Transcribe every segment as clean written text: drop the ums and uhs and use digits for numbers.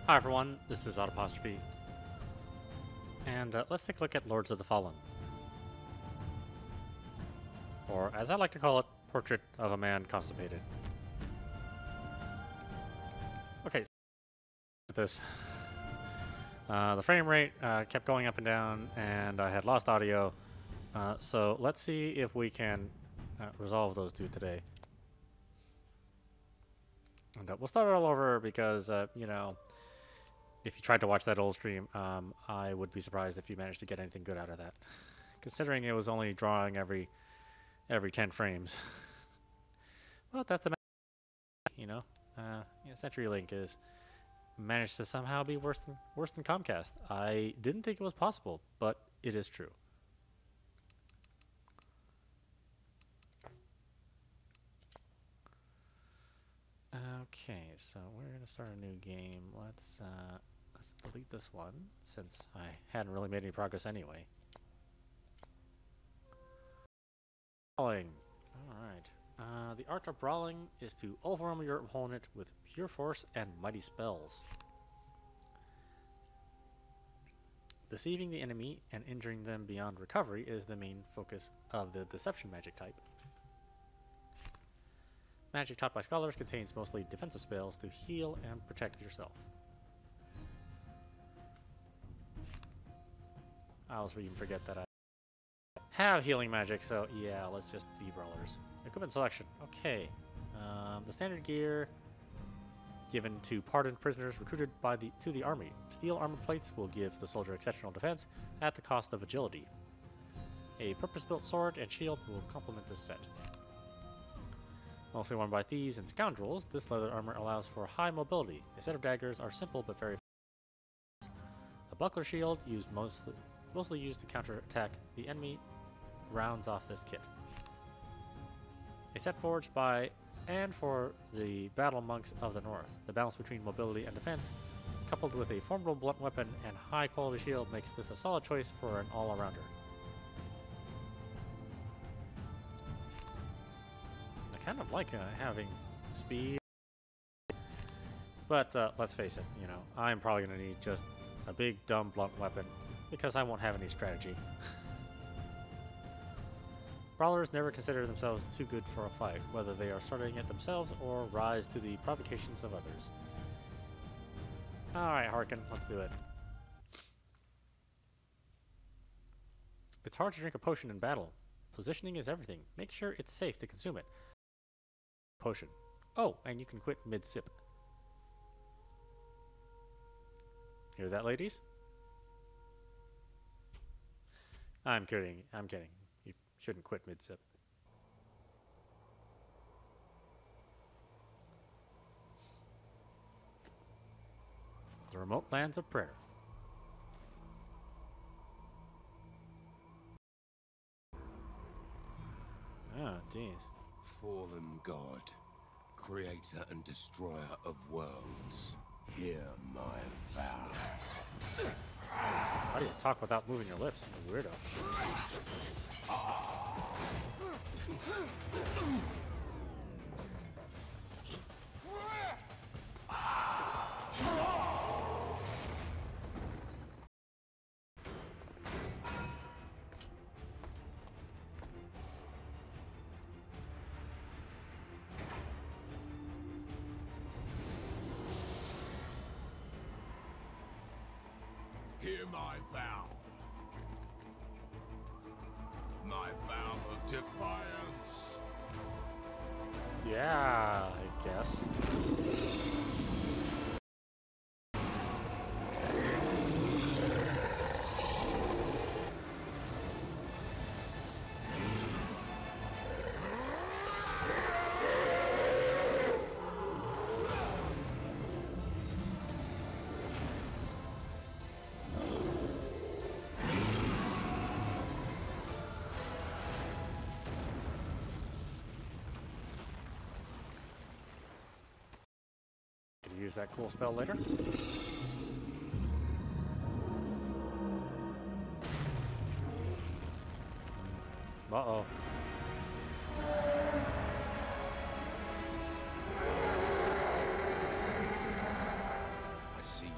Hi everyone, this is audap, and let's take a look at Lords of the Fallen. Or, as I like to call it, Portrait of a Man Constipated. Okay, so this. The frame rate kept going up and down, and I had lost audio. So let's see if we can resolve those two today. And we'll start all over because, you know, if you tried to watch that old stream, I would be surprised if you managed to get anything good out of that, considering it was only drawing every 10 frames. Well, that's the you know, CenturyLink is managed to somehow be worse than Comcast. I didn't think it was possible, but it is true. Okay, so we're gonna start a new game. Let's delete this one since I hadn't really made any progress anyway. Brawling. All right. The art of brawling is to overwhelm your opponent with pure force and mighty spells. Deceiving the enemy and injuring them beyond recovery is the main focus of the deception magic type. Magic taught by scholars contains mostly defensive spells to heal and protect yourself. I also even forget that I have healing magic, so yeah, let's just be brawlers. Equipment selection. Okay. The standard gear given to pardoned prisoners recruited to the army. Steel armor plates will give the soldier exceptional defense at the cost of agility. A purpose-built sword and shield will complement this set. Mostly worn by thieves and scoundrels, this leather armor allows for high mobility. A set of daggers are simple but very fast. A buckler shield, mostly used to counterattack the enemy, rounds off this kit. A set forged by and for the battle monks of the north. The balance between mobility and defense, coupled with a formidable blunt weapon and high quality shield, makes this a solid choice for an all-arounder. I kind of like having speed, but let's face it, you know, I'm probably going to need just a big dumb blunt weapon because I won't have any strategy. Brawlers never consider themselves too good for a fight, whether they are starting it themselves or rise to the provocations of others. Alright, Harkin, let's do it. It's hard to drink a potion in battle. Positioning is everything. Make sure it's safe to consume it. Potion. Oh, and you can quit mid-sip. Hear that, ladies? I'm kidding. I'm kidding. You shouldn't quit mid-sip. The remote lands of prayer. Oh, jeez. Fallen God, creator and destroyer of worlds, hear my vow. How do you talk without moving your lips? You weirdo. Hear my vow. My vow of defiance. Yeah, I guess. Use that cool spell later. Uh-oh. I see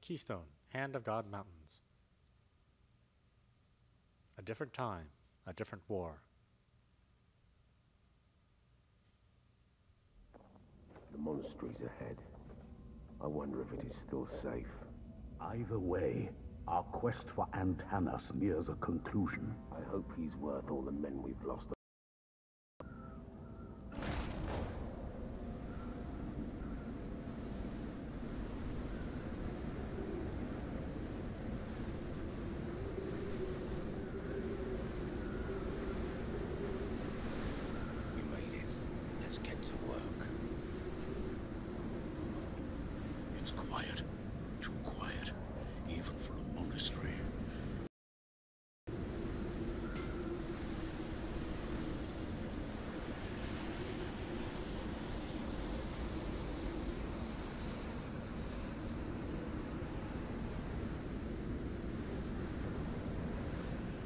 Keystone, Hand of God Mountains. A different time, a different war. The monastery's ahead. I wonder if it is still safe. Either way, our quest for Antanas nears a conclusion. I hope he's worth all the men we've lost. We made it. Let's get to work. It's quiet. Too quiet. Even for a monastery.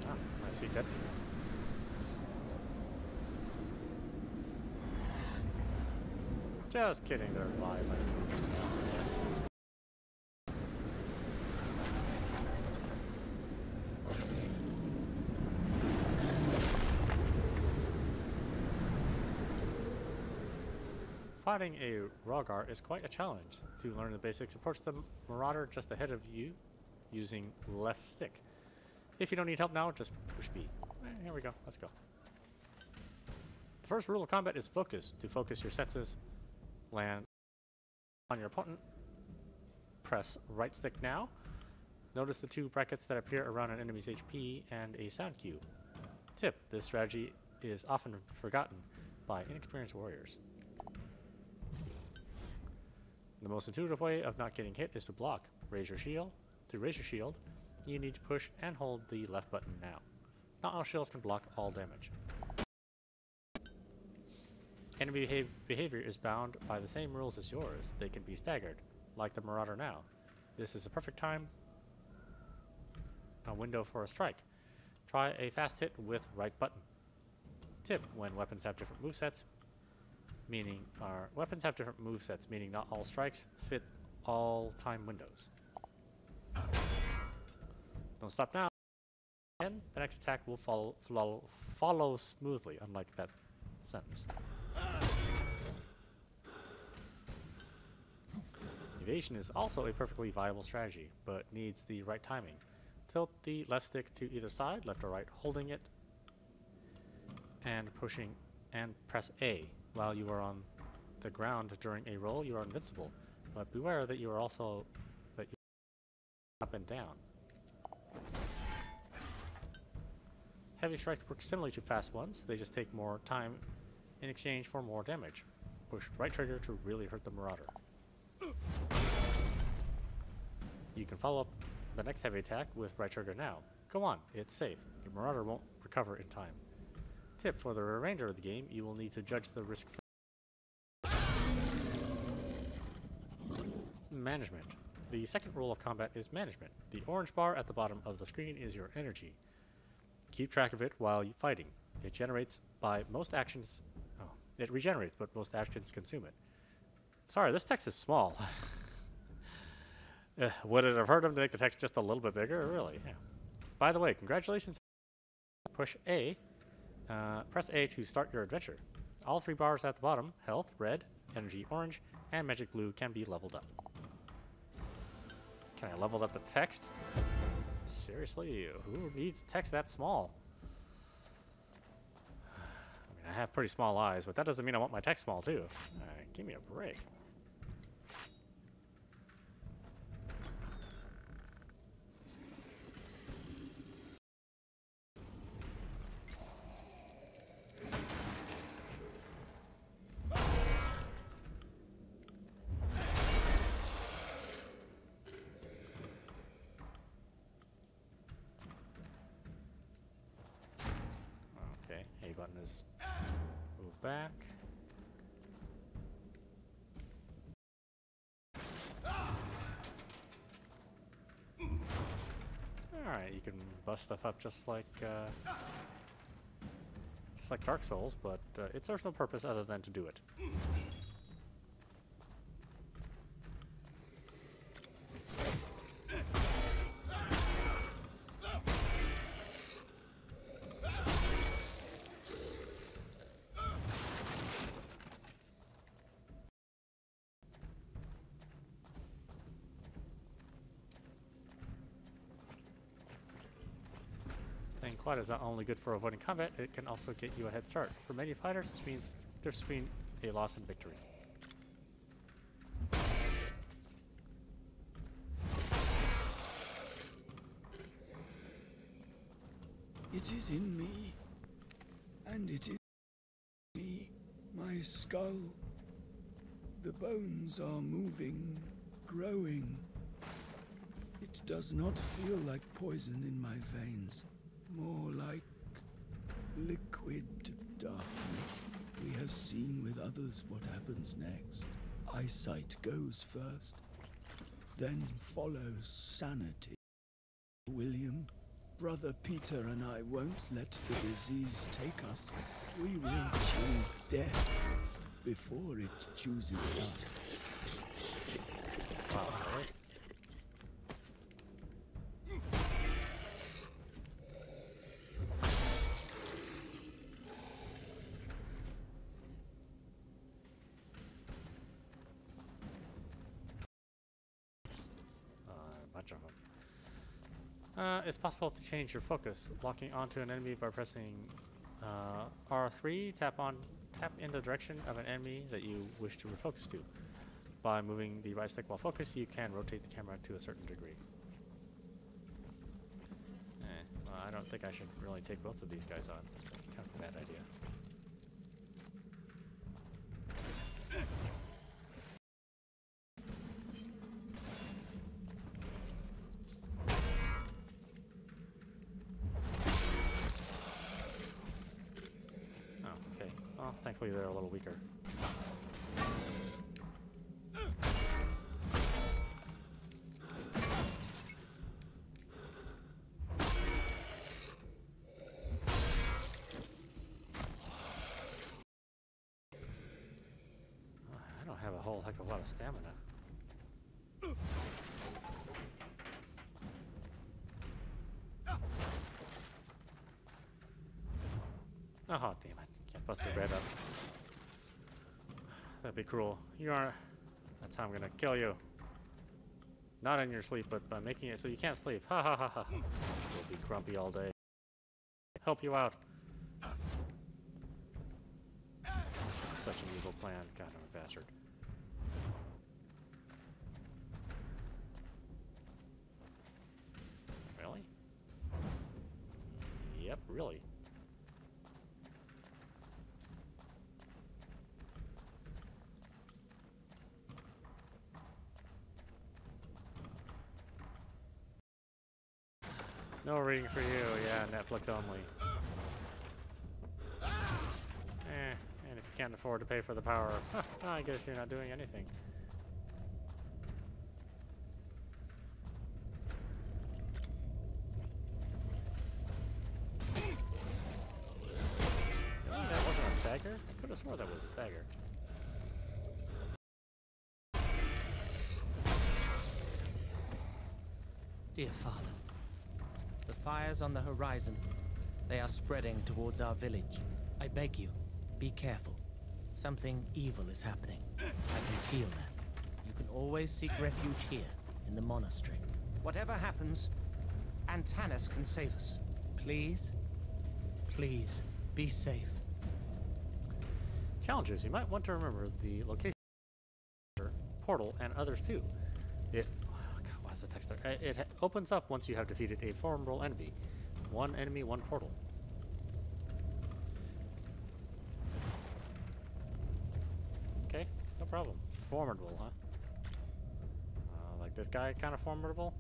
Ah, I see dead people. Just kidding, they're alive. Yes. Fighting a Rogar is quite a challenge. To learn the basics, approach the Marauder just ahead of you using left stick. If you don't need help now, just push B. Here we go. Let's go. The first rule of combat is focus. To focus your senses, land on your opponent. Press right stick now. Notice the two brackets that appear around an enemy's HP and a sound cue. Tip: this strategy is often forgotten by inexperienced warriors. The most intuitive way of not getting hit is to block. Raise your shield. To raise your shield, you need to push and hold the left button now. Not all shields can block all damage. Enemy behavior is bound by the same rules as yours. They can be staggered, like the Marauder now. This is a perfect time, a window for a strike. Try a fast hit with right button. Tip: when weapons have different movesets, meaning not all strikes fit all time windows. Don't stop now. And the next attack will follow smoothly, unlike that sentence. Evasion is also a perfectly viable strategy, but needs the right timing. Tilt the left stick to either side, left or right, holding it and pushing, and press A. While you are on the ground during a roll, you are invincible, but beware that you are also up and down. Heavy strikes work similarly to fast ones, they just take more time in exchange for more damage. Push right trigger to really hurt the Marauder. You can follow up the next heavy attack with right trigger now. Go on, it's safe. The Marauder won't recover in time. Tip: for the remainder of the game, you will need to judge the risk for management. The second rule of combat is management. The orange bar at the bottom of the screen is your energy. Keep track of it while you're fighting. It generates by most actions. Oh, it regenerates, but most actions consume it. Sorry, this text is small. Would it have hurt him to make the text just a little bit bigger? Really? Yeah. By the way, congratulations. Push A. Press A to start your adventure. All three bars at the bottom, health, red, energy, orange, and magic blue, can be leveled up. Can I level up the text? Seriously? Who needs text that small? I mean, I have pretty small eyes, but that doesn't mean I want my text small too. Alright, give me a break. A button is move back. Alright, you can bust stuff up just like Dark Souls, but it serves no purpose other than to do it. Why is not only good for avoiding combat, it can also get you a head start. For many fighters, this means there's been a loss in victory. It is in me, and it is me, my skull. The bones are moving, growing. It does not feel like poison in my veins, more like liquid darkness. We have seen with others what happens next. Eyesight goes first, then follows sanity. William, Brother Peter and I won't let the disease take us. We will choose death before it chooses us. Wow, really? A bunch of them. It's possible to change your focus. Locking onto an enemy by pressing R3, tap in the direction of an enemy that you wish to refocus to. By moving the right stick while focused, you can rotate the camera to a certain degree. Well, I don't think I should really take both of these guys on. Kind of a bad idea. Well, thankfully they're a little weaker. I don't have a whole heck of a lot of stamina. Oh, damn it. Can't bust their bed up. That'd be cruel. You are... That's how I'm gonna kill you. Not in your sleep, but by making it so you can't sleep. Ha ha ha ha. You'll be grumpy all day. Help you out. It's such an evil plan. God, I'm a bastard. Really? Yep, really. No reading for you, yeah, Netflix only. And if you can't afford to pay for the power, I guess you're not doing anything. Really? That wasn't a stagger? I could have swore that was a stagger. Dear Father, the fires on the horizon, they are spreading towards our village. I beg you, be careful. Something evil is happening. I can feel that. You can always seek refuge here, in the monastery. Whatever happens, Antanas can save us. Please, please, be safe. Challenges. You might want to remember the location, portal, and others too. Why's the text there? It opens up once you have defeated a formidable enemy. One enemy, one portal. Okay, no problem. Formidable, huh? Like this guy kind of formidable?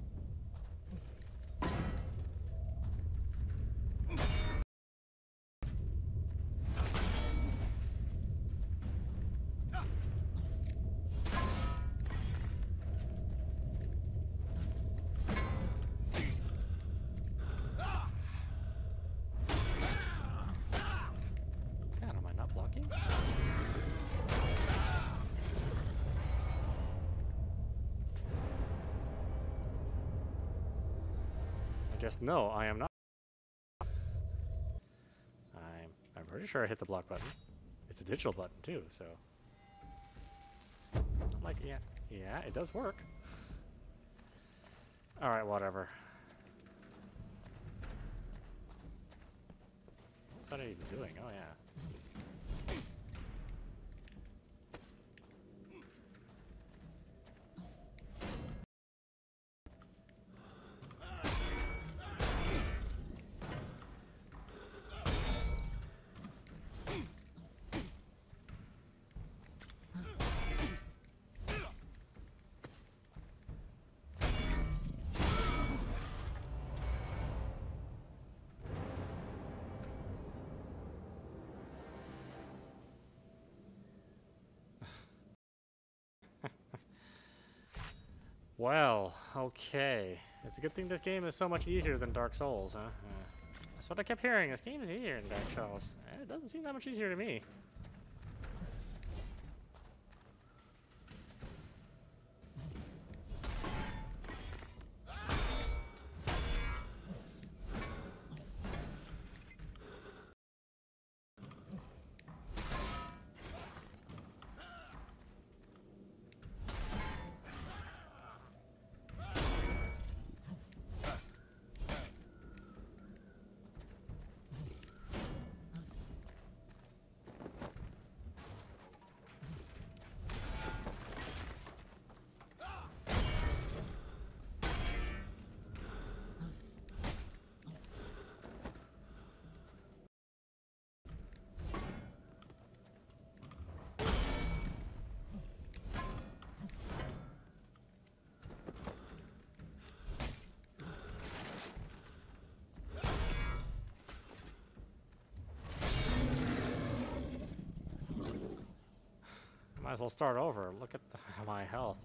Guess no, I am not. I'm pretty sure I hit the block button. It's a digital button too, so I'm like, yeah, it does work. All right, whatever. What's that even doing? Oh, yeah. Well, okay. It's a good thing this game is so much easier than Dark Souls, huh? That's what I kept hearing. This game is easier than Dark Souls. It doesn't seem that much easier to me. Might as well start over. Look at my health.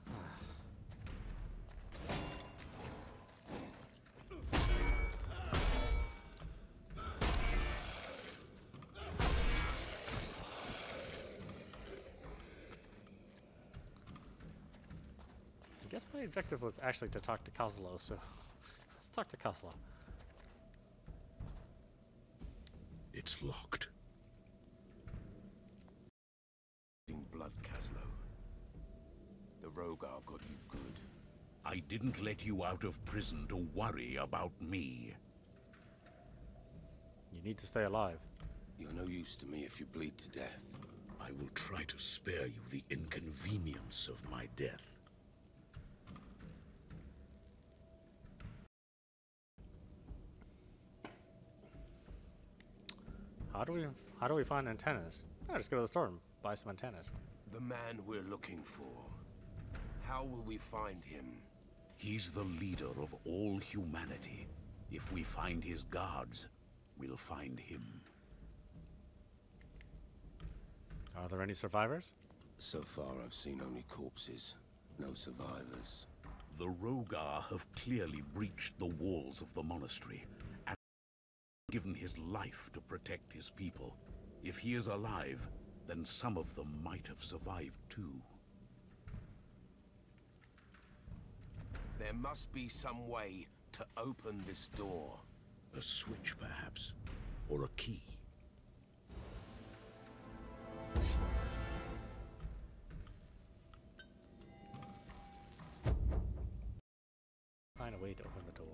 I guess my objective was actually to talk to Kozlo, so let's talk to Kozlo. It's locked. Blood, Caslo. The Rogar got you good. I didn't let you out of prison to worry about me. You need to stay alive. You're no use to me if you bleed to death. I will try to spare you the inconvenience of my death. How do we find antennas? Oh, just go to the store and buy some antennas. The man we're looking for. How will we find him? He's the leader of all humanity. If we find his guards, we'll find him. Are there any survivors? So far, I've seen only corpses. No survivors. The Rogar have clearly breached the walls of the monastery and given his life to protect his people. If he is alive, then some of them might have survived too. There must be some way to open this door. A switch, perhaps, or a key. Find a way to open the door.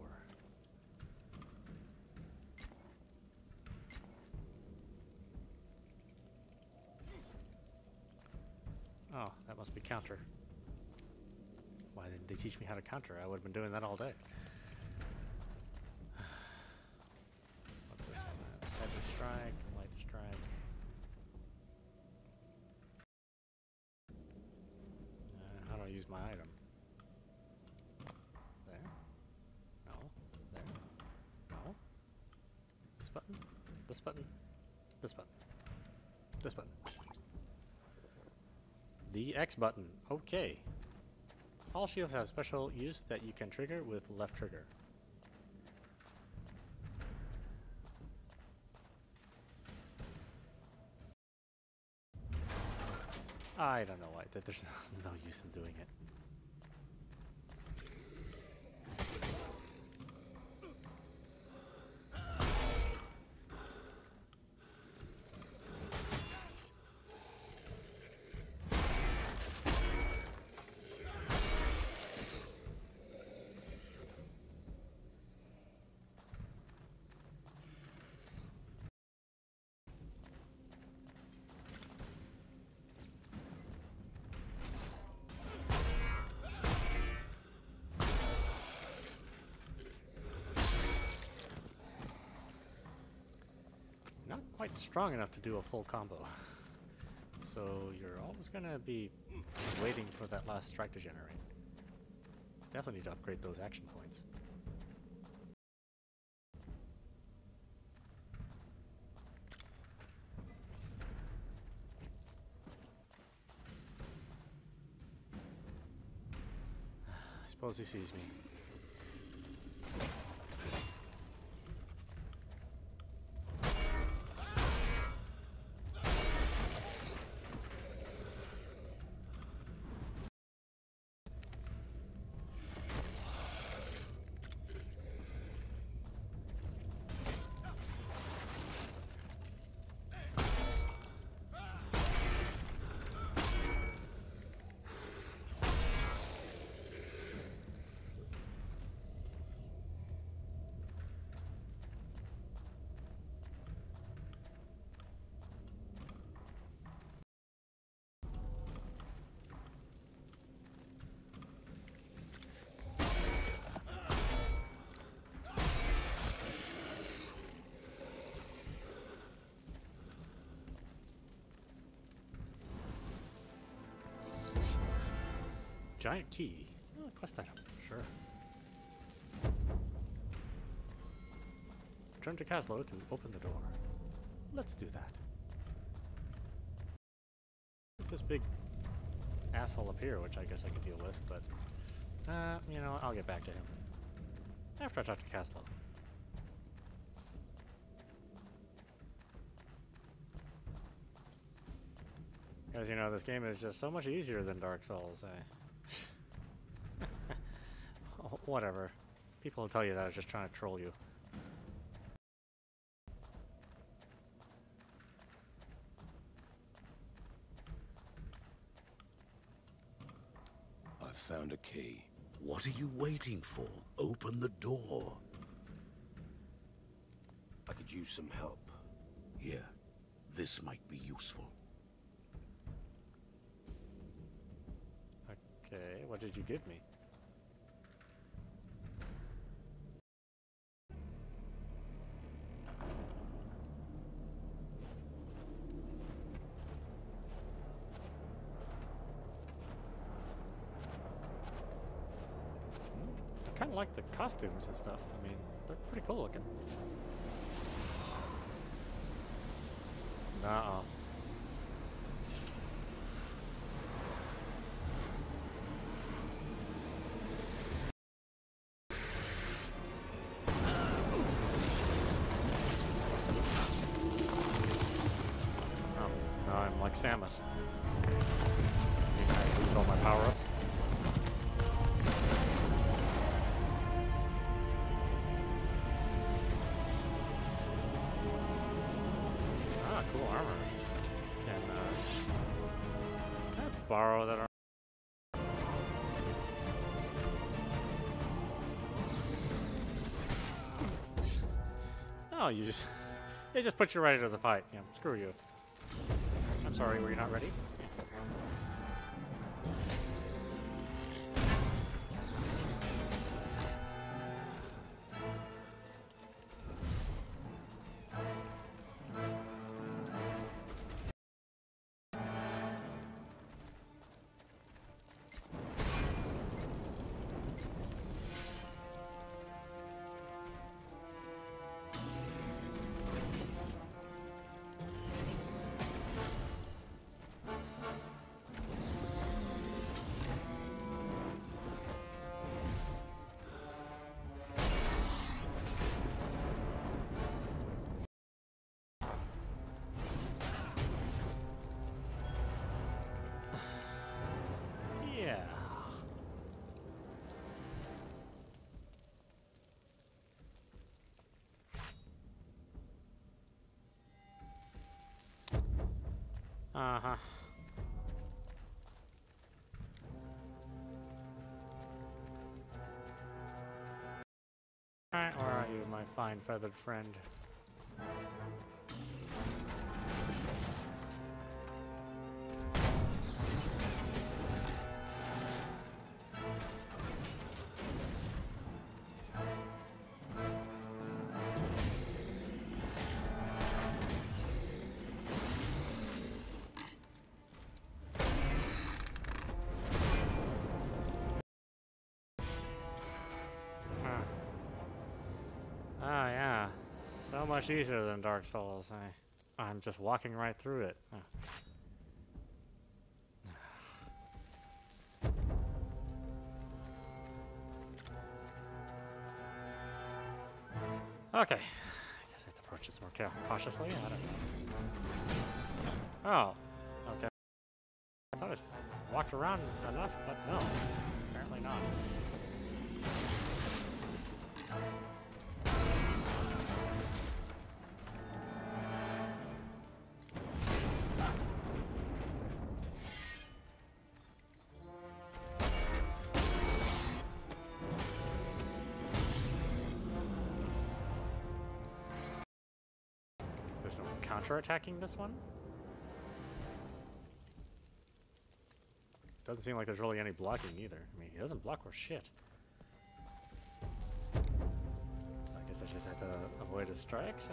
Oh, that must be counter. Why didn't they teach me how to counter? I would have been doing that all day. What's this one? That's heavy strike, light strike. How do I use my item? There. No. There. No. This button. This button. This button. This button. The X button. Okay. All shields have special use that you can trigger with left trigger. I don't know why. There's no use in doing it. quite strong enough to do a full combo. So you're always gonna be waiting for that last strike to generate. Definitely need to upgrade those action points. I suppose he sees me. Giant key. Oh, quest item. Sure. Return to Caslo to open the door. Let's do that. There's this big asshole up here, which I guess I could deal with, but you know, I'll get back to him after I talk to Caslo. Because, you know, this game is just so much easier than Dark Souls. Oh, whatever. People will tell you that I was just trying to troll you. I found a key. What are you waiting for? Open the door. I could use some help. Here, this might be useful. Okay, what did you give me? I kind of like the costumes and stuff. I mean, they're pretty cool looking. Nuh-uh. Oh, no, I'm like Samus. I lose all my power-ups. Cool armor. Can I borrow that armor? Oh, it just puts you right into the fight. Yeah, screw you. I'm sorry, were you not ready? Yeah. Uh-huh. Alright, where are you, my fine feathered friend? much easier than Dark Souls. I'm just walking right through it. Okay. I guess I have to approach this more cautiously. I don't know. Oh. Okay. I thought I walked around enough, but no. Apparently not. There's no counter-attacking this one? Doesn't seem like there's really any blocking either. I mean, he doesn't block or shit. So I guess I just have to avoid his strikes.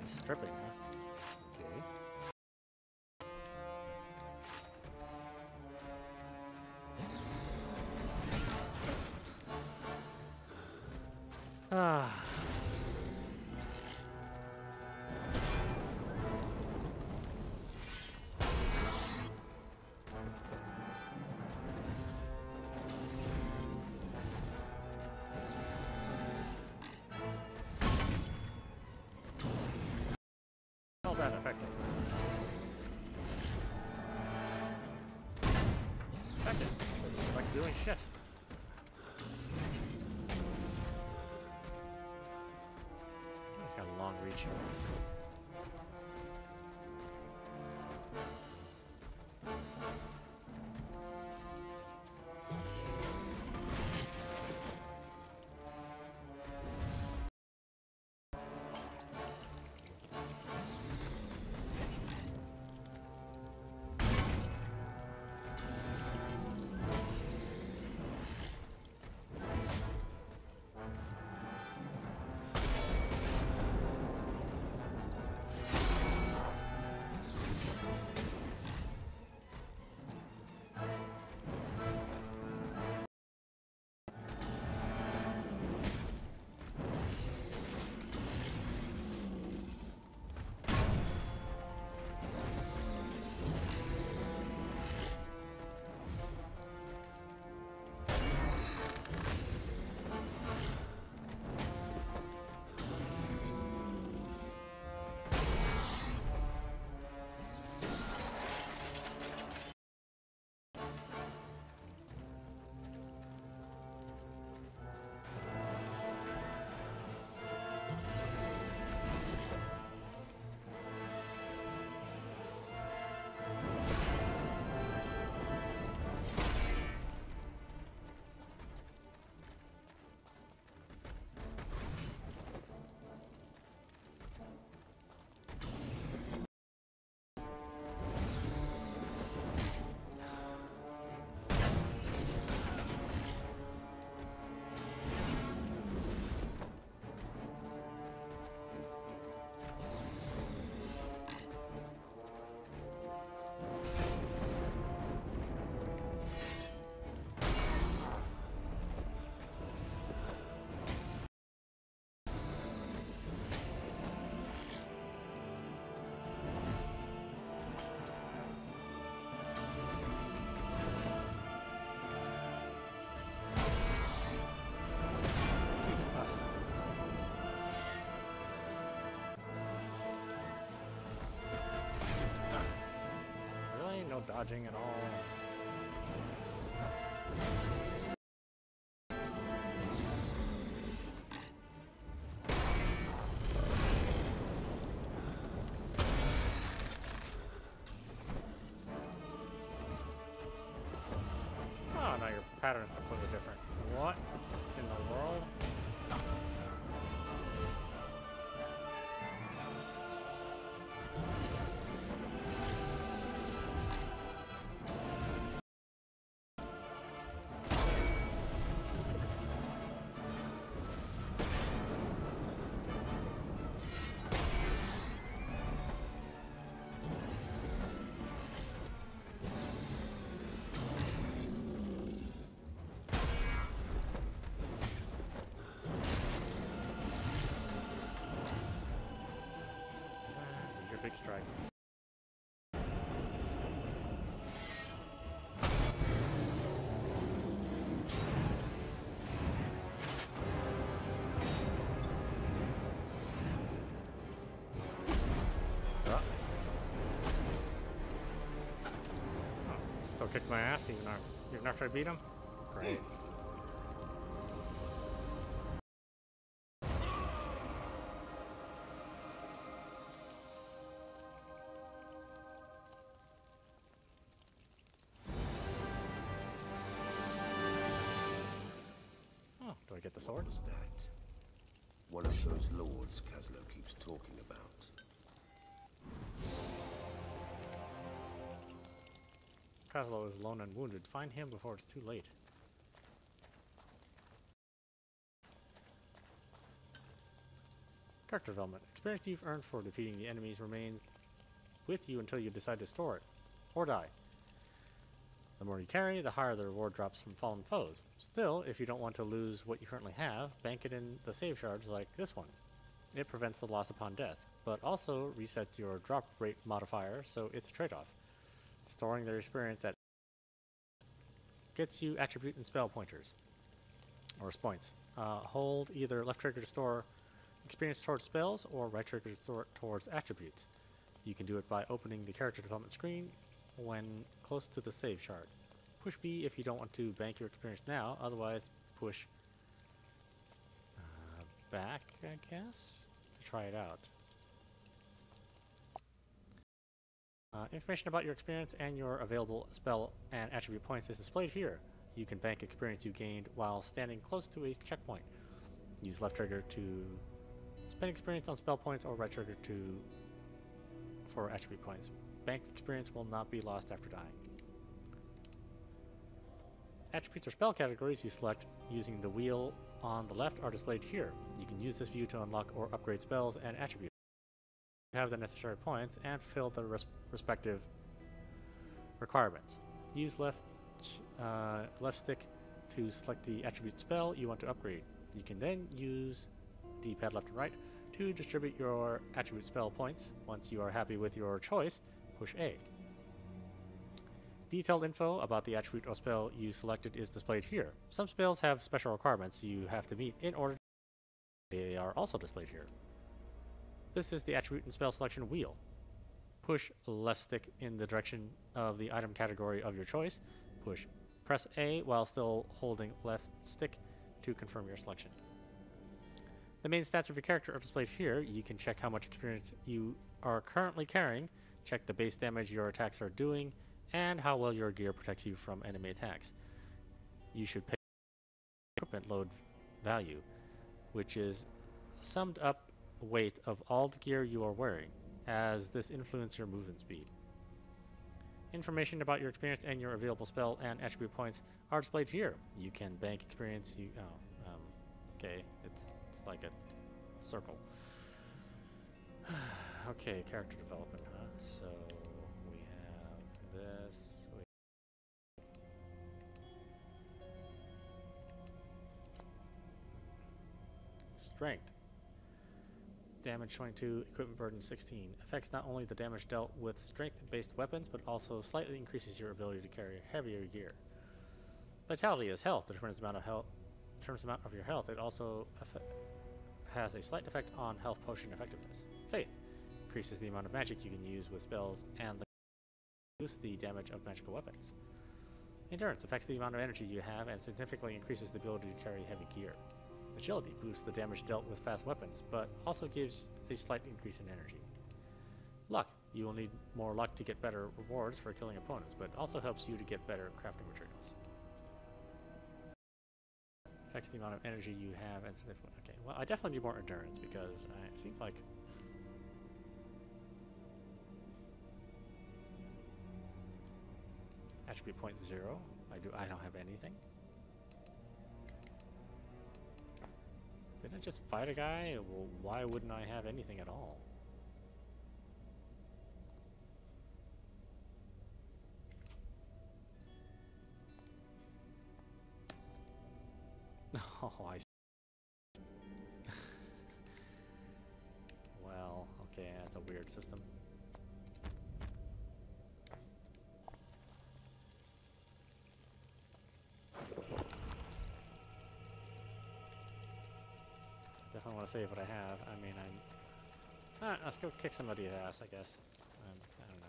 Stripping, huh? Okay. Ah. Not that effective. Effective. Like doing shit. He's got a long reach. Dodging at all. Oh, now your pattern's completely big strike. Still kicked my ass even after I beat him? Great. Oh, do I get the sword? What was that? One of those lords Caslo keeps talking about. Caslo is alone and wounded. Find him before it's too late. Character development. Experience you've earned for defeating the enemies remains with you until you decide to store it, or die. The more you carry, the higher the reward drops from fallen foes. Still, if you don't want to lose what you currently have, bank it in the save shards like this one. It prevents the loss upon death, but also resets your drop rate modifier, so it's a trade-off. Storing their experience at gets you attribute and spell pointers, or points. Hold either left trigger to store experience towards spells, or right trigger to store it towards attributes. You can do it by opening the character development screen when close to the save shard. Push B if you don't want to bank your experience now, otherwise push back, I guess, to try it out. Information about your experience and your available spell and attribute points is displayed here. You can bank experience you gained while standing close to a checkpoint. Use left trigger to spend experience on spell points, or right trigger for attribute points. Banked experience will not be lost after dying. Attributes or spell categories you select using the wheel on the left are displayed here. You can use this view to unlock or upgrade spells and attributes. Have the necessary points and fulfill the respective requirements. Use left stick to select the attribute spell you want to upgrade. You can then use D-pad left and right to distribute your attribute spell points. Once you are happy with your choice, push A. Detailed info about the attribute or spell you selected is displayed here. Some spells have special requirements you have to meet in order. They are also displayed here. This is the attribute and spell selection wheel. Push left stick in the direction of the item category of your choice. Press A while still holding left stick to confirm your selection. The main stats of your character are displayed here. You can check how much experience you are currently carrying, check the base damage your attacks are doing, and how well your gear protects you from enemy attacks. You should pay equipment load value, which is summed up weight of all the gear you are wearing, as this influences your movement speed. Information about your experience and your available spell and attribute points are displayed here. You can bank experience okay, it's like a circle. Okay, character development, huh? So we have this. Strength. Damage 22, equipment burden 16. Affects not only the damage dealt with strength-based weapons, but also slightly increases your ability to carry heavier gear. Vitality is health. Determines the amount of your health. It also has a slight effect on health potion effectiveness. Faith increases the amount of magic you can use with spells and reduce the damage of magical weapons. Endurance affects the amount of energy you have and significantly increases the ability to carry heavy gear. Agility boosts the damage dealt with fast weapons, but also gives a slight increase in energy. Luck. You will need more luck to get better rewards for killing opponents, but also helps you to get better crafting materials. Affects the amount of energy you have and significantly. Okay, well, I definitely need more endurance because it seems like attribute point 0. I don't have anything. Didn't I just fight a guy? Well, why wouldn't I have anything at all? Oh, I see. Well, okay, that's a weird system. want to save what I have. I mean, let's go kick somebody's ass, I guess. I don't know.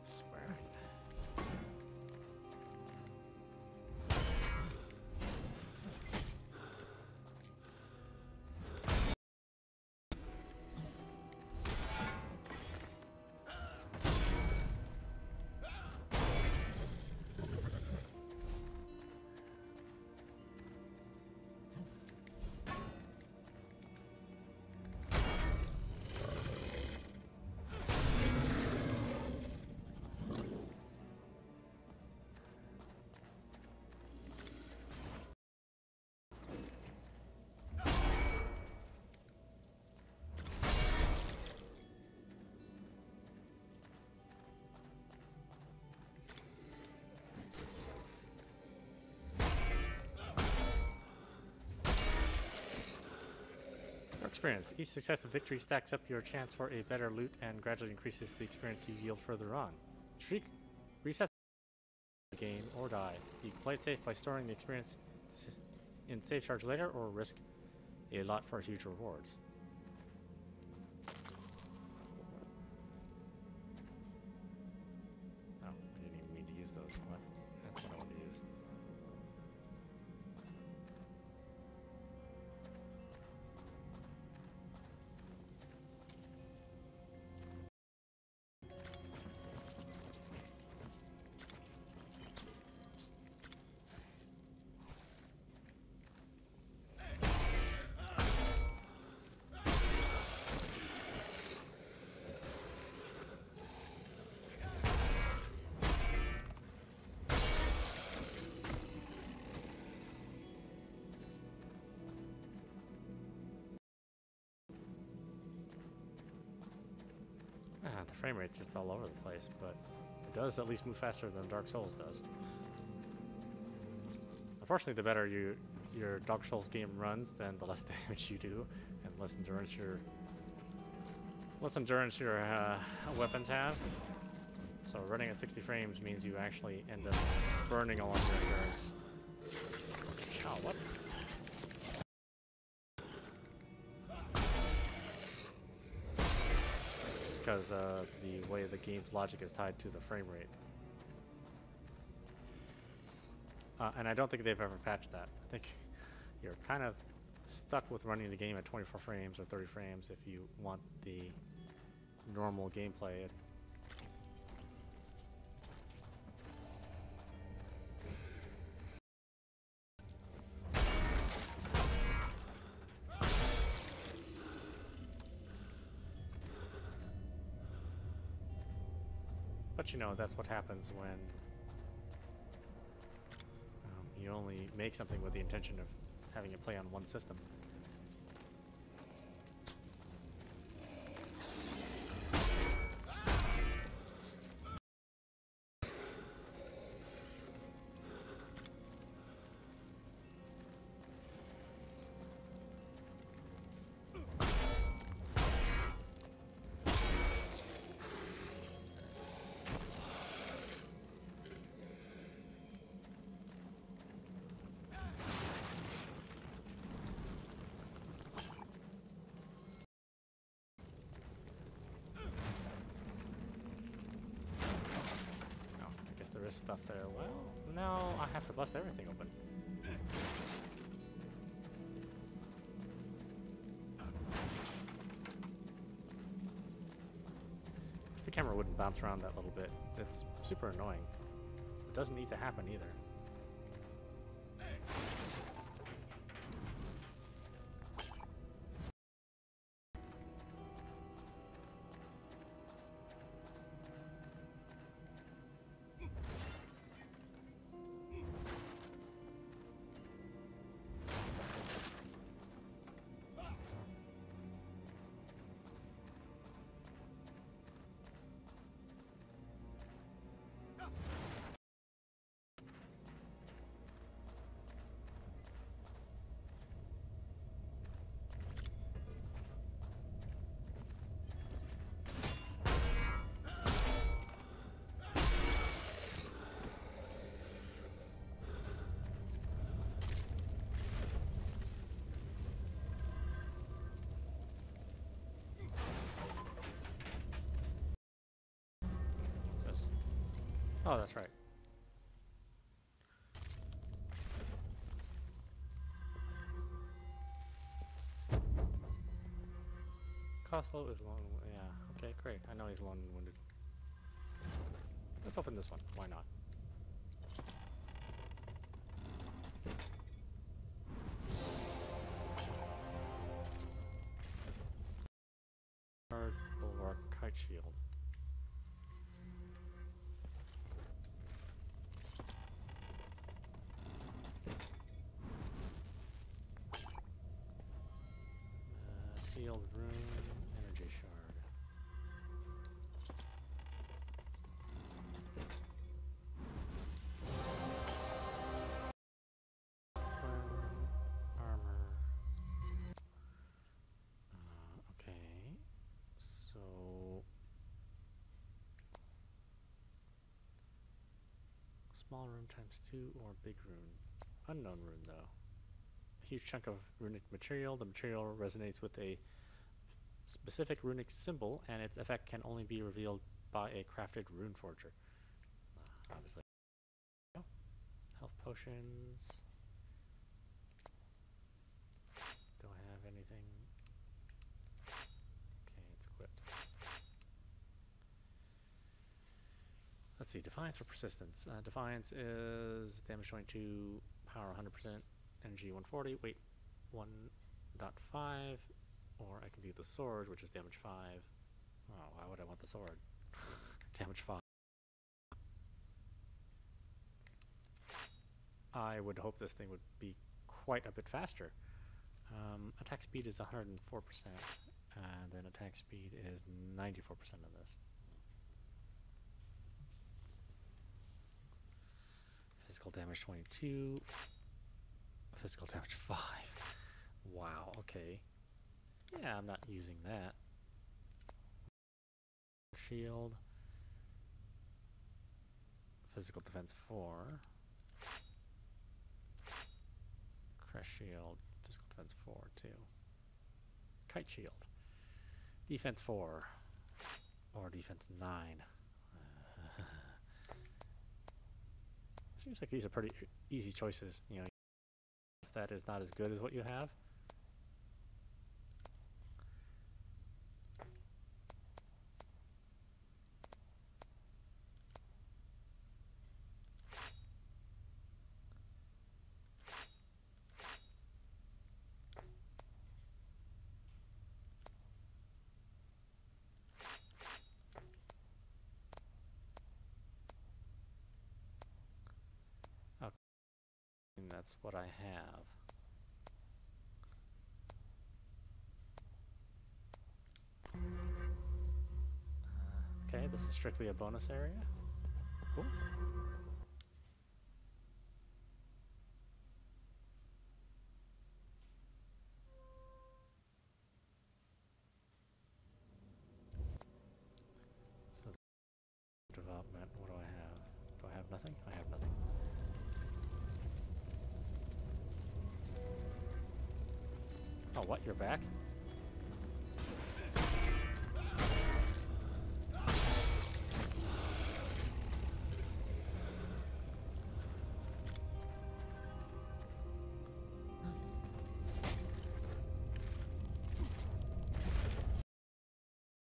Swear. Experience. Each successive victory stacks up your chance for a better loot and gradually increases the experience you yield further on. Streak resets the game or die. You can play it safe by storing the experience in save charge later or risk a lot for huge rewards. Oh, I didn't even mean to use those. What? That's what I wanted to use. The frame rate's just all over the place, but it does at least move faster than Dark Souls does. Unfortunately, the better your Dark Souls game runs, then the less damage you do, and less endurance your weapons have. So running at 60 frames means you actually end up burning all of your endurance. Oh, what? Because the way the game's logic is tied to the frame rate. And I don't think they've ever patched that. I think you're kind of stuck with running the game at 24 frames or 30 frames if you want the normal gameplay. But you know, that's what happens when you only make something with the intention of having it play on one system. There is stuff there. Well, no, I have to bust everything open. Wish the camera wouldn't bounce around that little bit. It's super annoying. It doesn't need to happen either. Oh, that's right. Coslow is lone. Yeah. Okay, great. I know he's lone and wounded. Let's open this one. Why not? Bulwark kite shield. Sealed room, energy shard. Armor. Okay. So small rune times 2 or big rune. Unknown rune though. A huge chunk of runic material. The material resonates with a specific runic symbol, and its effect can only be revealed by a crafted rune forger. Obviously. Health potions. Do I have anything? Okay, it's equipped. Let's see, Defiance or Persistence. Defiance is damage 22, power 100%, energy 140, weight 1.5, or I can do the sword, which is damage 5. Oh, why would I want the sword? Damage 5. I would hope this thing would be quite a bit faster. Attack speed is 104%, and then attack speed is 94% of this. Physical damage 22. Physical damage 5. Wow, okay. Yeah, I'm not using that. Shield. Physical defense 4. Crest shield. Physical defense 4 too. Kite shield. Defense 4. Or defense 9. Seems like these are pretty easy choices. You know, if that is not as good as what you have. And that's what I have. Okay, this is strictly a bonus area. Cool. So, development, what do I have? Do I have nothing? I have nothing. Oh, what? You're back?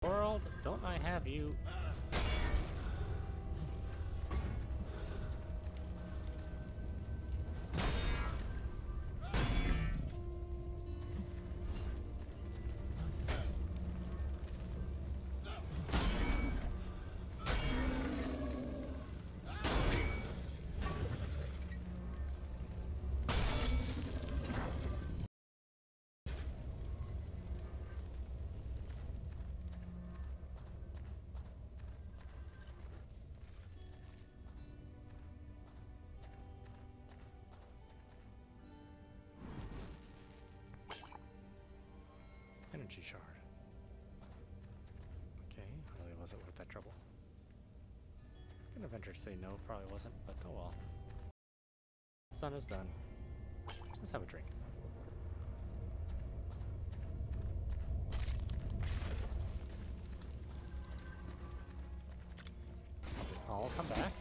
World, don't I have you? Energy shard. Okay, really wasn't worth that trouble. I'm gonna venture to say no, probably wasn't, but oh well. Sun is done. Let's have a drink. I'll come back.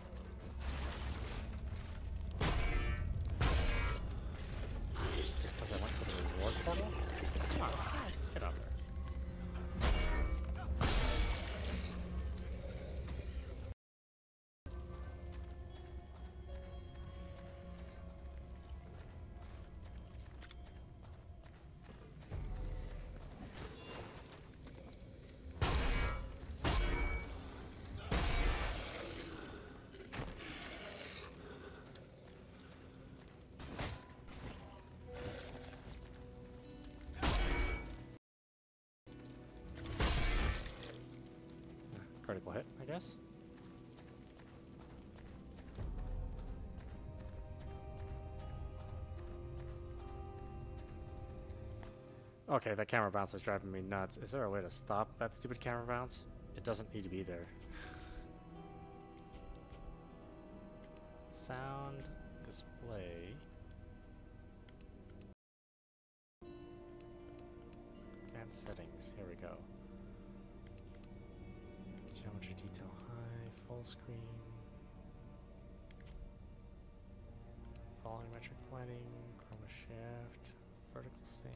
critical hit, I guess. Okay, that camera bounce is driving me nuts. Is there a way to stop that stupid camera bounce? It doesn't need to be there. Sound display. Advanced settings. Here we go. Geometry detail high, full screen. Volumetric lighting, chroma shaft, vertical sync.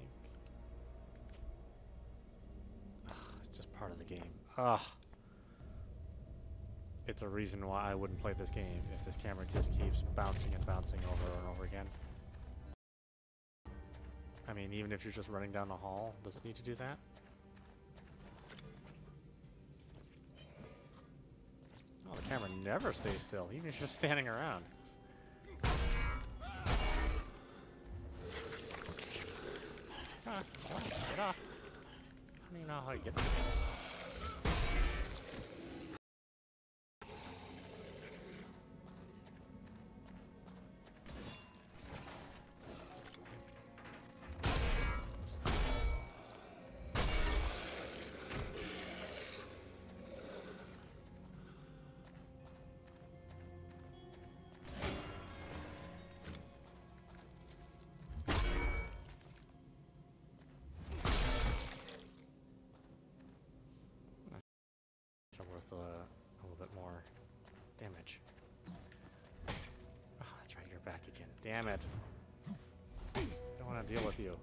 Ugh, it's just part of the game. Ugh. It's a reason why I wouldn't play this game if this camera just keeps bouncing and bouncing over and over again. I mean, even if you're just running down the hall, does it need to do that? Oh, the camera never stays still, even if you're just standing around. Ah, get off. I don't even know how he gets it. So worth a little bit more damage. Oh, that's right, you're back again. Damn it. I don't want to deal with you.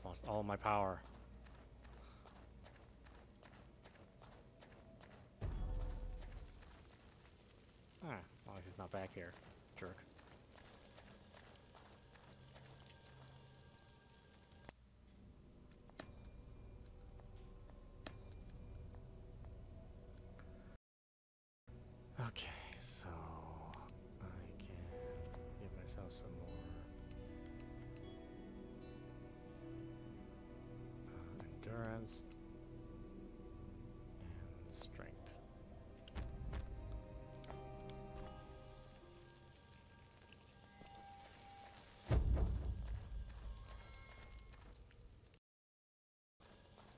Almost all my power. Ah, as long as he's not back here, jerk. Okay, so I can give myself some more endurance and strength.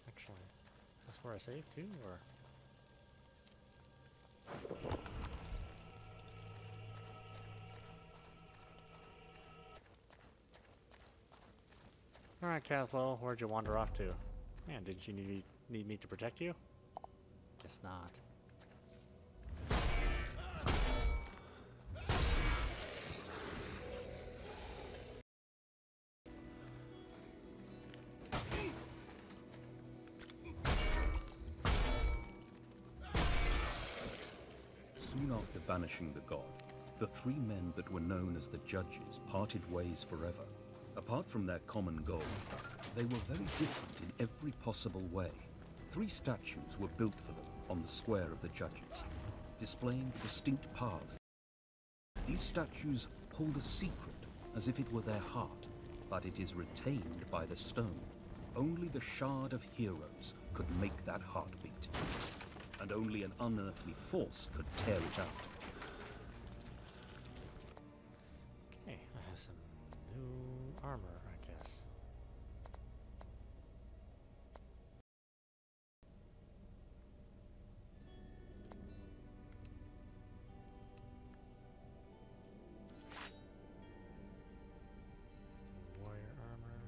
Actually, is this where I save too, or? Alright, Cathlo, where'd you wander off to? Man, didn't you need me to protect you? Guess not. Soon after banishing the god, the three men that were known as the Judges parted ways forever. Apart from their common goal, they were very different in every possible way. 3 statues were built for them on the square of the Judges, displaying distinct paths. These statues hold a secret, as if it were their heart, but it is retained by the stone. Only the Shard of Heroes could make that heart beat, and only an unearthly force could tear it out. Okay, I have some new armor, I guess. Warrior armor.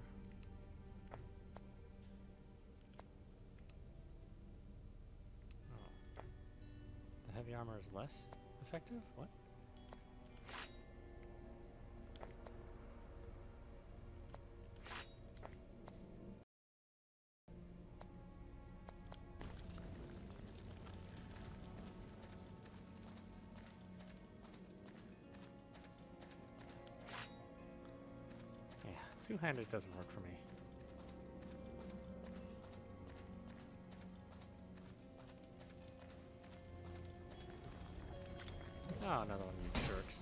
armor is less effective? What? Yeah, two-handed doesn't work for me. Oh, another one of you jerks.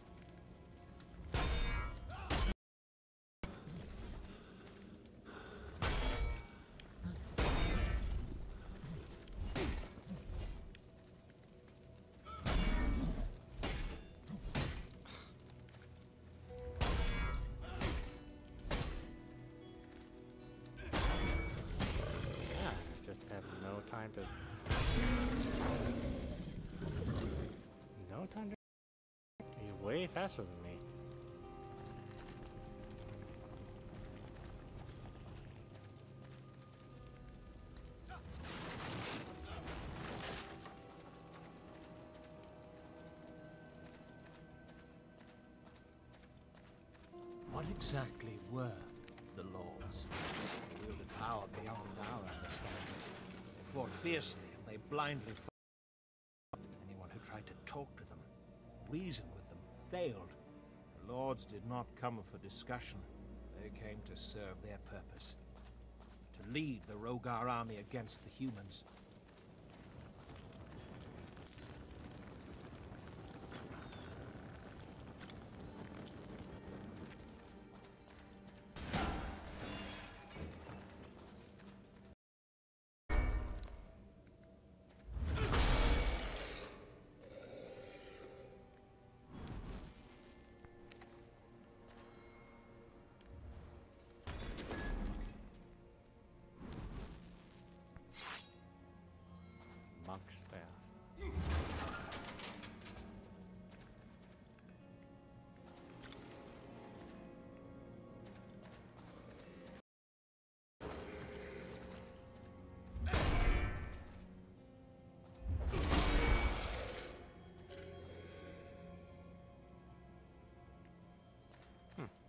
Yeah, just have no time to... No time to... He's way faster than me. What exactly were the Lords? They wielded power beyond our understanding. They fought fiercely and they blindly fought. Anyone who tried to talk to them, reason with them, failed. The Lords did not come for discussion. They came to serve their purpose. To lead the Rogar army against the humans. Monk staff.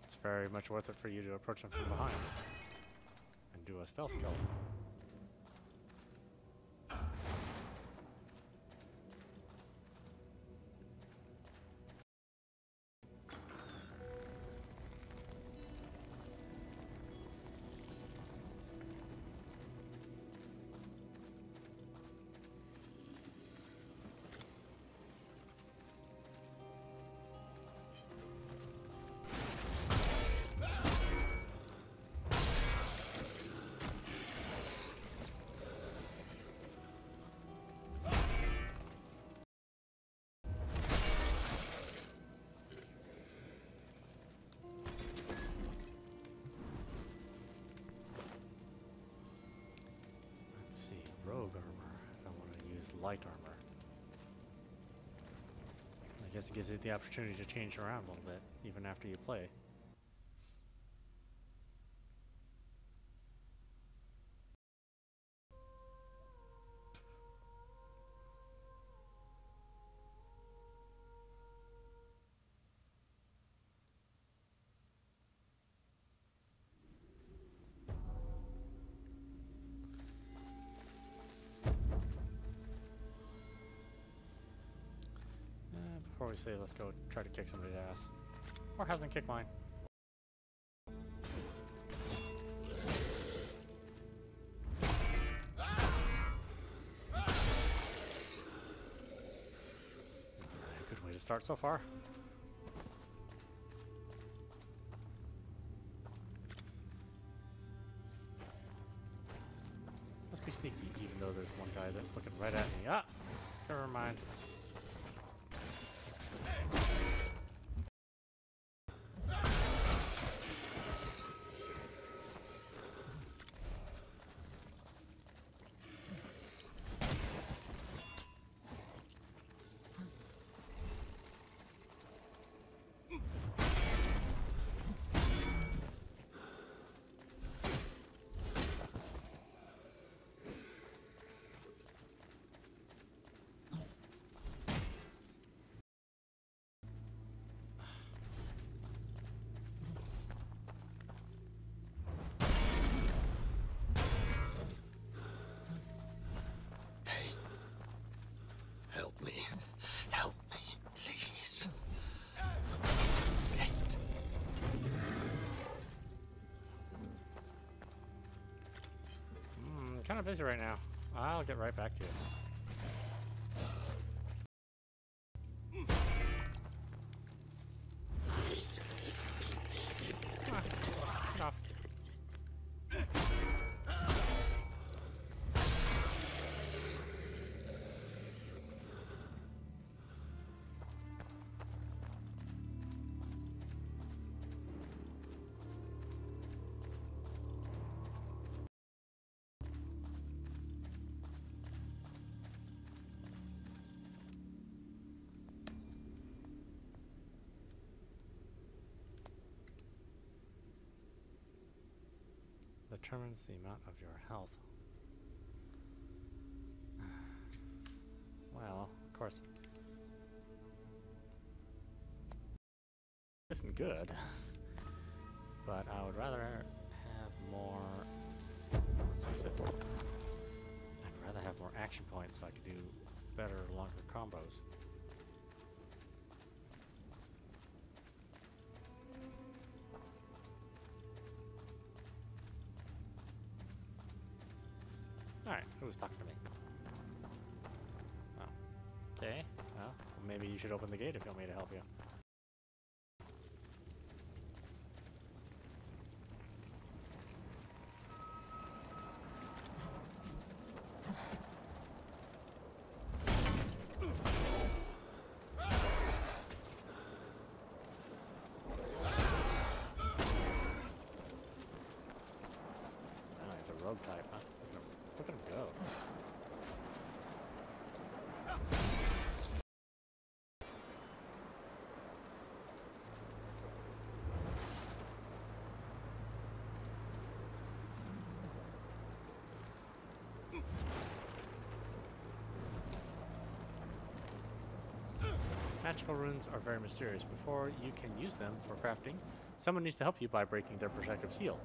It's very much worth it for you to approach them from behind and do a stealth kill. Rogue armor, if I want to use light armor. I guess it gives you the opportunity to change around a little bit, even after you play. Before we say let's go try to kick somebody's ass. Or have them kick mine. Good way to start so far. Let's be sneaky, even though there's one guy that's looking right at me. Ah! Never mind. of busy right now. I'll get right back to you. Come on, get off. Determines the amount of your health. Well, of course. Isn't good. But I would rather have more. Let's use it. I'd rather have more action points so I could do better, longer combos. Alright, who's talking to me? Oh. Okay, well, maybe you should open the gate if you want me to help you. Oh, he's a rogue type, huh? Look at him go. Magical runes are very mysterious. Before you can use them for crafting, someone needs to help you by breaking their protective seal.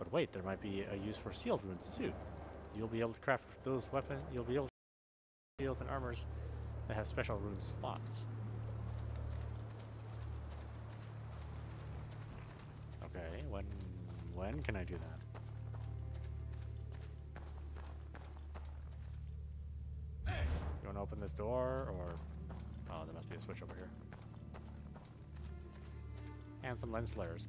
But wait, there might be a use for sealed runes too. You'll be able to craft those weapons. You'll be able to craft shields and armors that have special rune slots. Okay, when can I do that? You want to open this door, or oh, there must be a switch over here. And some lens flares.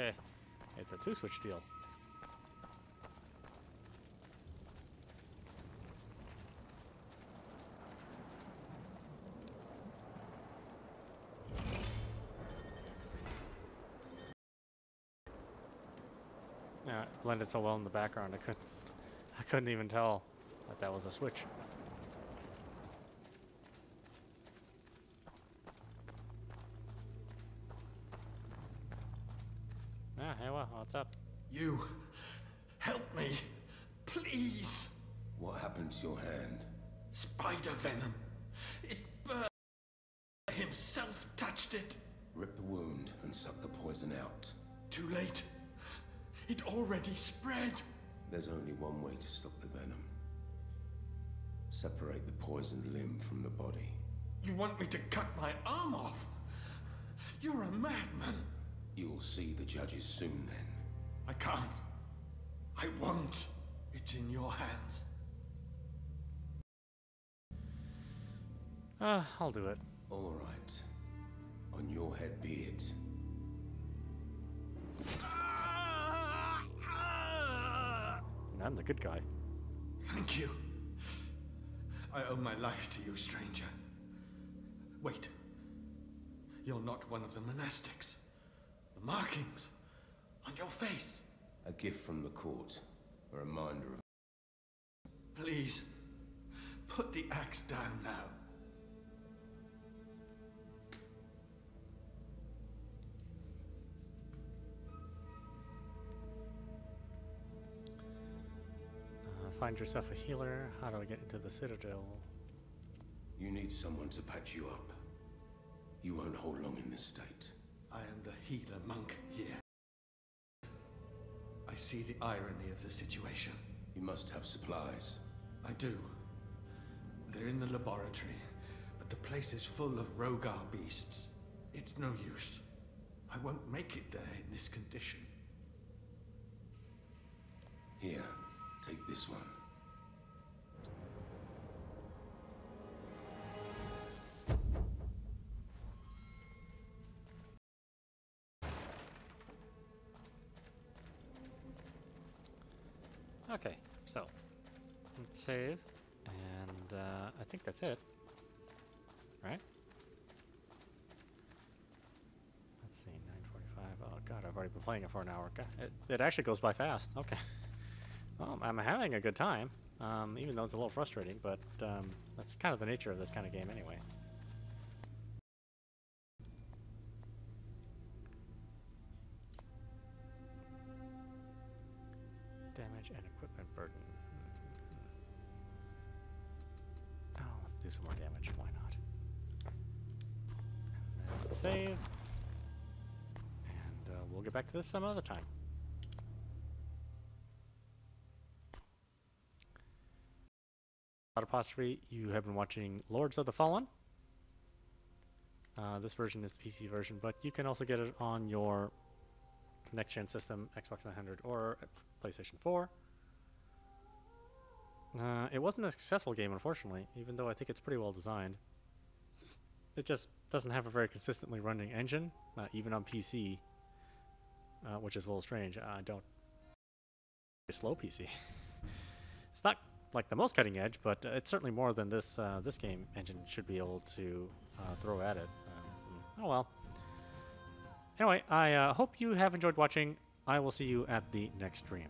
Okay, it's a 2-switch deal. Yeah, it blended so well in the background I couldn't even tell that was a switch. Yeah, hey, well, what's up? You help me, please. What happened to your hand? Spider venom. It burned. Himself touched it. Rip the wound and suck the poison out. Too late. It already spread. There's only one way to stop the venom. Separate the poisoned limb from the body. You want me to cut my arm off? You're a madman. You'll see the judges soon then. I can't. I won't. It's in your hands. I'll do it. All right. On your head be it. Ah! And I'm the good guy. Thank you. I owe my life to you, stranger. Wait. You're not one of the monastics. The markings on your face. A gift from the court. A reminder of... Please, put the axe down now. Find yourself a healer. How do I get into the Citadel? You need someone to patch you up. You won't hold long in this state. I am the healer monk here. I see the irony of the situation. You must have supplies. I do. They're in the laboratory, but the place is full of Rogar beasts. It's no use. I won't make it there in this condition. Here, take this one. Okay, so let's save, and I think that's it, right? Let's see, 9:45. Oh god, I've already been playing it for an hour. God, it actually goes by fast. Okay, well, I'm having a good time, even though it's a little frustrating, but that's kind of the nature of this kind of game anyway. Damage and equipment burden. Oh, let's do some more damage. Why not? And then save. And we'll get back to this some other time. Apostrophe, you have been watching Lords of the Fallen. This version is the PC version, but you can also get it on your next-gen system, Xbox 900 or PlayStation 4. It wasn't a successful game, unfortunately, even though I think it's pretty well designed. It just doesn't have a very consistently running engine, even on PC, which is a little strange. I don't... A slow PC. It's not like the most cutting edge, but it's certainly more than this this game engine should be able to throw at it. Oh well. Anyway, I hope you have enjoyed watching. I will see you at the next stream.